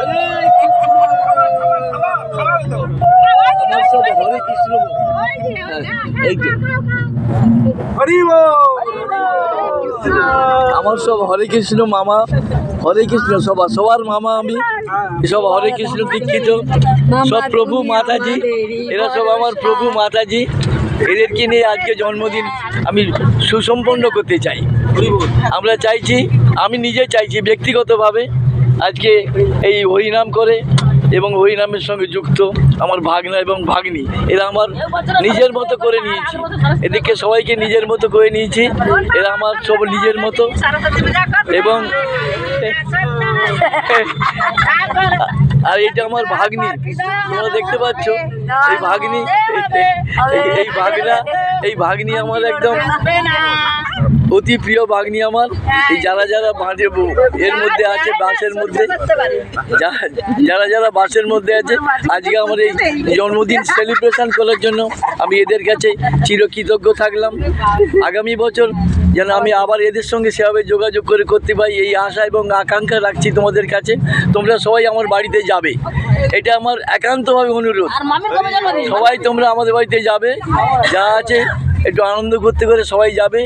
আমার সব হরে কৃষ্ণ, এই তো আমার সব হরে কৃষ্ণ মামা, হরে কৃষ্ণ সবার মামা আমি, সব হরে কৃষ্ণ দীক্ষিত, সব প্রভু মাতাজি, এরা সব আমার প্রভু মাতাজি। এদেরকে নিয়ে আজকে জন্মদিন আমি সুসম্পন্ন করতে চাই। আমরা চাইছি, আমি নিজে চাইছি ব্যক্তিগতভাবে আজকে এই হরিনাম করে এবং হরিনামের সঙ্গে যুক্ত আমার ভাগনা এবং ভাগ্নি, এরা আমার নিজের মতো করে নিয়েছি। এদেরকে সবাইকে নিজের মতো করে নিয়েছি, এরা আমার সব নিজের মতো। এবং আর এটা আমার ভাগ্নি, তোমরা দেখতে পাচ্ছ এই ভাগ্নি, এই ভাগ্নি আমার একদম অতি প্রিয় ভাগ্নি আমার। এই যারা এর মধ্যে আছে, বাসের মধ্যে যারা বাসের মধ্যে আছে, আজকে আমার এই জন্মদিন সেলিব্রেশন করার জন্য আমি এদের কাছে চিরকৃতজ্ঞ থাকলাম। আগামী বছর যেন আমি আবার এদের সঙ্গে সেভাবে যোগাযোগ করতে পারি, এই আশা এবং আকাঙ্ক্ষা রাখছি তোমাদের কাছে। তোমরা সবাই আমার বাড়িতে যাবে, এটা আমার একান্তভাবে অনুরোধ। সবাই তোমরা আমাদের বাড়িতে যাবে, যা আছে একটু আনন্দ করতে করে সবাই যাবে।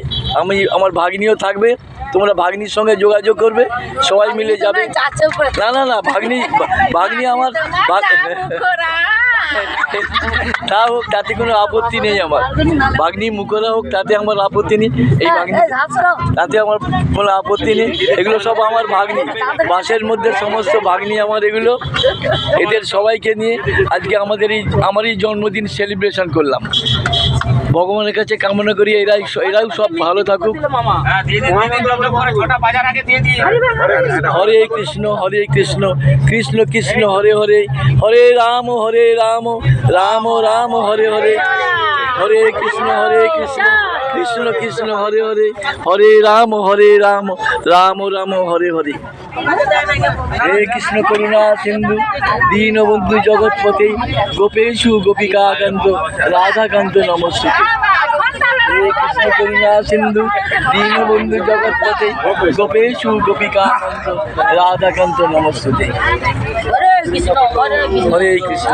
আমার ভাগ্নিও থাকবে, তোমরা ভাগ্নির সঙ্গে যোগাযোগ করবে, সবাই মিলে যাবে। না ভাগ্নি আমার তা হোক, তাতে কোনো আপত্তি নেই। আমার ভাগ্নি মুখরা হোক, তাতে আমার আপত্তি নেই। এই ভাগ্নি, তাতে আমার কোনো আপত্তি নেই। এগুলো সব আমার ভাগ্নি, বাসের মধ্যে সমস্ত ভাগ্নি আমার এগুলো। এদের সবাইকে নিয়ে আজকে আমার এই জন্মদিন সেলিব্রেশন করলাম। ভগবানের কাছে কামনা করি এরাও সব ভালো থাকুক। হরে কৃষ্ণ কৃষ্ণ কৃষ্ণ হরে হরে, হরে রাম রাম রাম হরে হরে, হরে কৃষ্ণ কৃষ্ণ কৃষ্ণ হরে হরে, হরে রাম রাম রাম হরে হরে। হে কৃষ্ণ করুণা সিন্ধু দীনবন্ধু জগৎপতে, গোপেশু গোপিকাকান্ত রাধাকান্ত নমস্তুতে। হে কৃষ্ণ করুণা সিন্ধু দীনবন্ধু জগৎপতে, গোপেশু গোপিকাকান্ত রাধাকান্ত নমস্তুতে। হরে কৃষ্ণ হরে কৃষ্ণ।